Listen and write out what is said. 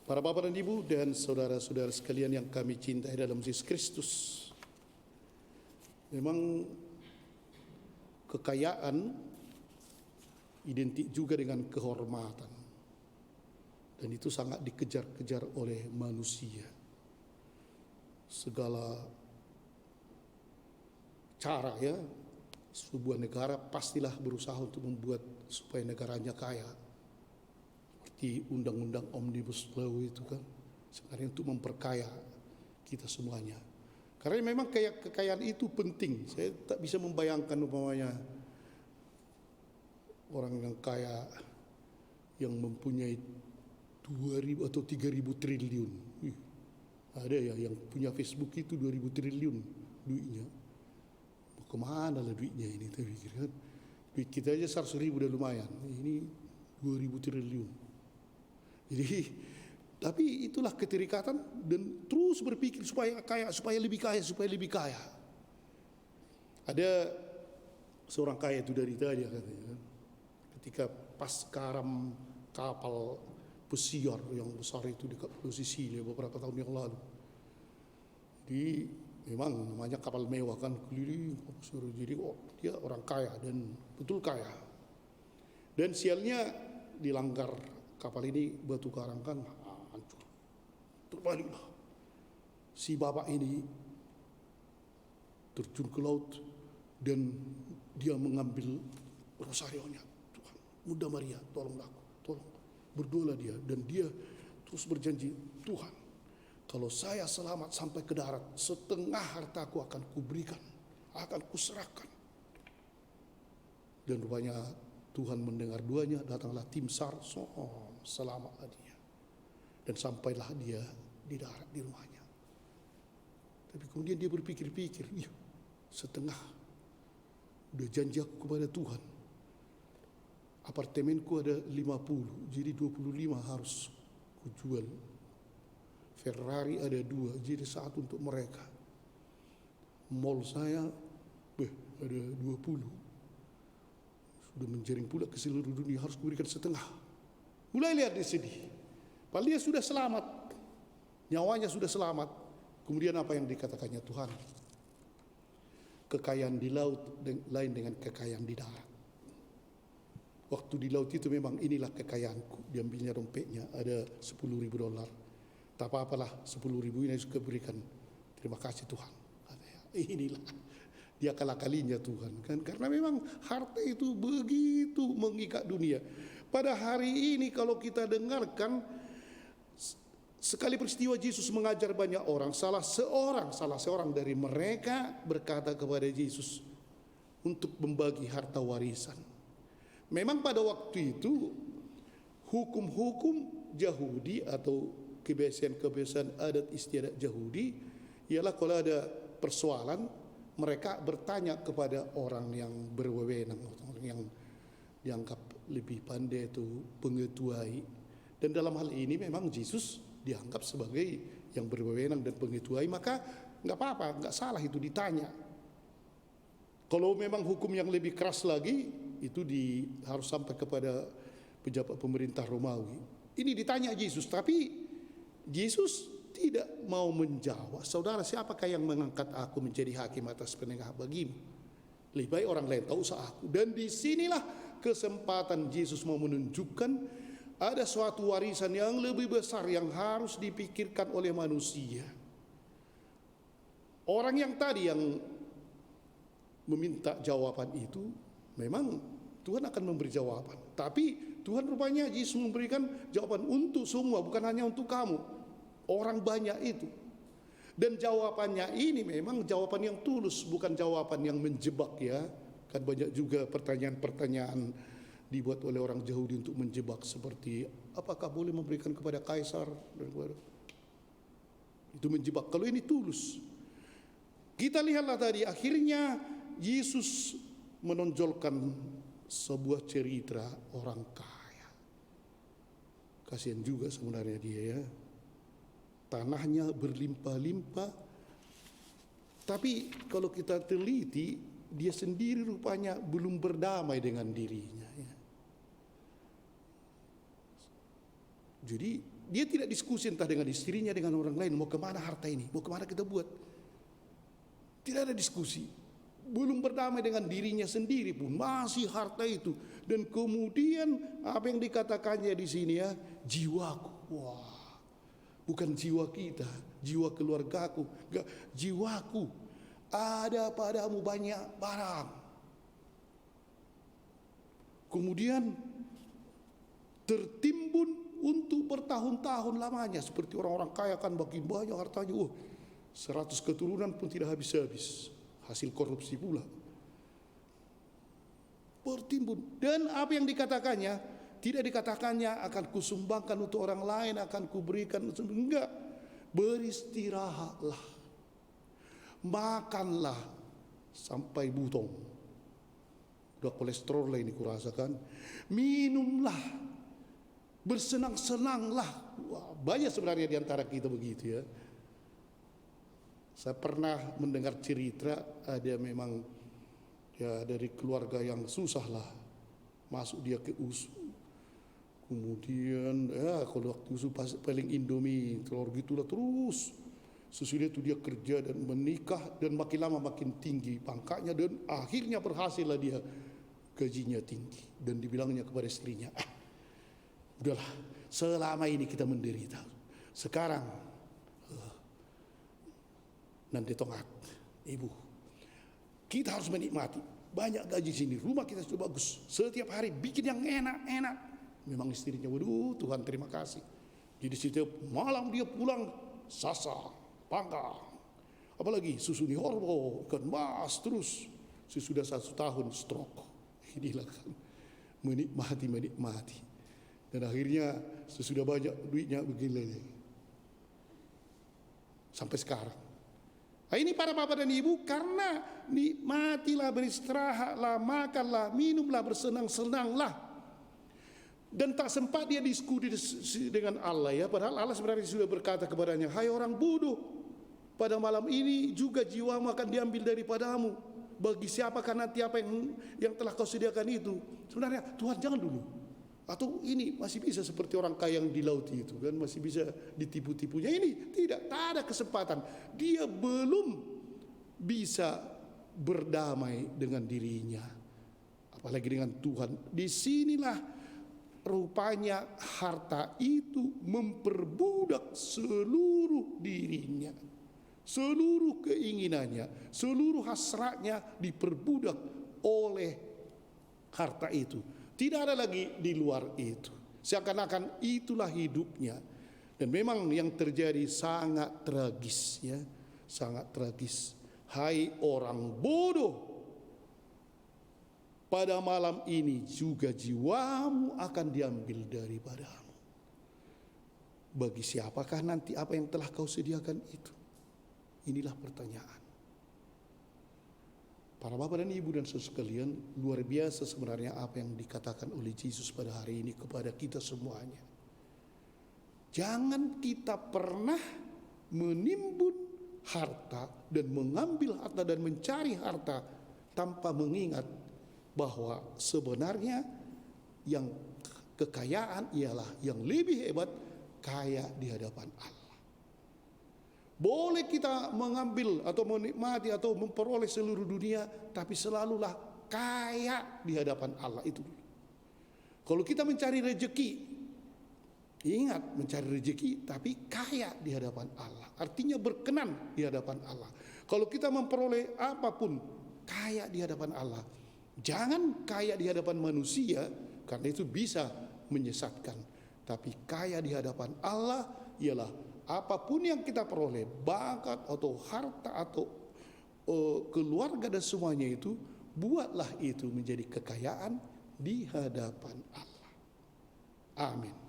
Para bapak dan ibu dan saudara-saudara sekalian yang kami cintai dalam Yesus Kristus, memang kekayaan identik juga dengan kehormatan, dan itu sangat dikejar-kejar oleh manusia. Segala cara sebuah negara pastilah berusaha untuk membuat supaya negaranya kaya. Seperti undang-undang Omnibus Law itu kan, sebenarnya untuk memperkaya kita semuanya. Karena memang kekayaan itu penting. Saya tak bisa membayangkan umpamanya orang yang kaya yang mempunyai 2.000 atau 3.000 triliun. Ada ya yang punya Facebook itu 2.000 triliun duitnya. Mau kemana lah duitnya ini? Tapi kan duit kita aja 100.000 udah lumayan. Ini 2.000 triliun. Jadi, tapi itulah keterikatan dan terus berpikir supaya kaya, supaya lebih kaya, supaya lebih kaya. Ada seorang kaya itu dari tadi katanya, ketika pas karam kapal pesiar yang besar itu dekat Pulau Sisilia beberapa tahun yang lalu. Jadi memang namanya kapal mewah kan, keliling. Jadi dia orang kaya dan betul kaya. Dan sialnya dilanggar kapal ini, batu karang kan hancur, terbaliklah. Si bapak ini terjun ke laut dan dia mengambil rosarionya. Tuhan, Bunda Maria, tolonglah aku, tolong. Berdoalah dia, dan dia terus berjanji, Tuhan, kalau saya selamat sampai ke darat, setengah hartaku akan kuberikan, akan kuserahkan. Dan rupanya Tuhan mendengar doanya, datanglah tim SAR, selamatlah dia. Dan sampailah dia di darat, di rumahnya. Tapi kemudian dia berpikir-pikir, ya, setengah udah janji aku kepada Tuhan. Apartemenku ada 50, jadi 25 harus kujual. Ferrari ada 2, jadi 1 untuk mereka. Mall saya ada 20. Sudah menjaring pula ke seluruh dunia, harus kuberikan setengah. Mulai lihat di sini. Padahal dia sudah selamat, nyawanya sudah selamat. Kemudian apa yang dikatakannya Tuhan? Kekayaan di laut lain dengan kekayaan di darat. Waktu di laut itu memang inilah kekayaanku. Diambilnya dompetnya, ada $10.000. Tak apa-apalah, 10.000 ini suka berikan. Terima kasih Tuhan. Inilah dia akal-akalinya Tuhan kan, karena memang harta itu begitu mengikat dunia. Pada hari ini kalau kita dengarkan sekali peristiwa Yesus mengajar banyak orang, salah seorang dari mereka berkata kepada Yesus untuk membagi harta warisan. Memang pada waktu itu hukum-hukum Yahudi atau kebiasaan-kebiasaan adat istiadat Yahudi ialah kalau ada persoalan mereka bertanya kepada orang yang berwenang, orang yang dianggap lebih pandai itu pengetahui. Dan dalam hal ini memang Yesus dianggap sebagai yang berwenang dan pengetahui, maka nggak apa-apa, nggak salah itu ditanya. Kalau memang hukum yang lebih keras lagi itu harus sampai kepada pejabat pemerintah Romawi. Ini ditanya Yesus, tapi Yesus tidak mau menjawab. Saudara, siapakah yang mengangkat aku menjadi hakim atas penengah bagimu? Lebih baik orang lain tahu usah aku. Dan disinilah kesempatan Yesus mau menunjukkan ada suatu warisan yang lebih besar yang harus dipikirkan oleh manusia. Orang yang tadi yang meminta jawaban itu, memang Tuhan akan memberi jawaban. Tapi Tuhan rupanya Yesus memberikan jawaban untuk semua, bukan hanya untuk kamu. Orang banyak itu. Dan jawabannya ini memang jawaban yang tulus, bukan jawaban yang menjebak ya. Kan banyak juga pertanyaan-pertanyaan dibuat oleh orang Yahudi untuk menjebak, seperti apakah boleh memberikan kepada kaisar dan itu menjebak. Kalau ini tulus. Kita lihatlah tadi akhirnya Yesus menonjolkan sebuah cerita orang kaya. Kasihan juga sebenarnya dia ya. Tanahnya berlimpah-limpah, tapi kalau kita teliti, dia sendiri rupanya belum berdamai dengan dirinya ya. Jadi Dia tidak diskusi entah dengan istrinya, dengan orang lain, mau kemana harta ini, mau kemana kita buat. Tidak ada diskusi. Belum berdamai dengan dirinya sendiri pun masih harta itu. Dan kemudian apa yang dikatakannya di sini ya, jiwaku. Wah, bukan jiwa kita, jiwa keluargaku, enggak, jiwaku. Ada padamu banyak barang. Kemudian tertimbun untuk bertahun-tahun lamanya, seperti orang-orang kaya kan bagi banyak hartanya. 100 keturunan pun tidak habis-habis, hasil korupsi pula. Bertimbun. Dan apa yang dikatakannya, tidak dikatakannya akan kusumbangkan untuk orang lain, akan kuberikan, enggak. Beristirahatlah, makanlah sampai butong. Udah kolesterol lah ini kurasakan. Minumlah, bersenang-senanglah. Wah, banyak sebenarnya di antara kita begitu ya. Saya pernah mendengar cerita ada memang ya dari keluarga yang susah lah, masuk dia ke USU. Kemudian ya kalau waktu USU paling Indomie telur gitulah terus. Sesudah itu dia kerja dan menikah dan makin lama makin tinggi pangkatnya dan akhirnya berhasil lah dia gajinya tinggi dan dibilangnya kepada istrinya, udahlah selama ini kita menderita, sekarang nanti tongak ibu, kita harus menikmati banyak gaji sini, rumah kita sudah bagus, setiap hari bikin yang enak-enak. Memang istrinya, waduh Tuhan terima kasih. Jadi setiap malam dia pulang sasa, panggang, apalagi susu di horbo, ikan mas terus. Sesudah 1 tahun stroke, inilah kan menikmati. Dan akhirnya sesudah banyak duitnya begini sampai sekarang. Nah, ini para bapak dan ibu, karena nikmatilah, beristirahatlah, makanlah, minumlah, bersenang-senanglah. Dan tak sempat dia diskusi dengan Allah ya, padahal Allah sebenarnya sudah berkata kepadanya, hai orang bodoh, pada malam ini juga jiwamu akan diambil daripadamu. Bagi siapakah nanti apa yang telah kau sediakan itu? Sebenarnya Tuhan jangan dulu. Atau ini masih bisa seperti orang kaya yang di laut itu kan, masih bisa ditipu-tipunya. Ini tidak, tak ada kesempatan. Dia belum bisa berdamai dengan dirinya, apalagi dengan Tuhan. Disinilah rupanya harta itu memperbudak seluruh dirinya, seluruh keinginannya, seluruh hasratnya diperbudak oleh harta itu. Tidak ada lagi di luar itu. Seakan-akan itulah hidupnya. Dan memang yang terjadi sangat tragis ya, sangat tragis. Hai orang bodoh, pada malam ini juga jiwamu akan diambil daripadamu. Bagi siapakah nanti apa yang telah kau sediakan itu? Inilah pertanyaan. Para bapak dan ibu dan saudara sekalian, luar biasa sebenarnya apa yang dikatakan oleh Yesus pada hari ini kepada kita semuanya. Jangan kita pernah menimbun harta dan mengambil harta dan mencari harta tanpa mengingat bahwa sebenarnya yang kekayaan ialah yang lebih hebat, kaya di hadapan Allah. Boleh kita mengambil atau menikmati atau memperoleh seluruh dunia, tapi selalulah kaya di hadapan Allah itu. Kalau kita mencari rezeki, ingat mencari rezeki tapi kaya di hadapan Allah. Artinya berkenan di hadapan Allah. Kalau kita memperoleh apapun, kaya di hadapan Allah. Jangan kaya di hadapan manusia, karena itu bisa menyesatkan. Tapi kaya di hadapan Allah ialah apapun yang kita peroleh, bakat atau harta atau keluarga dan semuanya itu, buatlah itu menjadi kekayaan di hadapan Allah. Amin.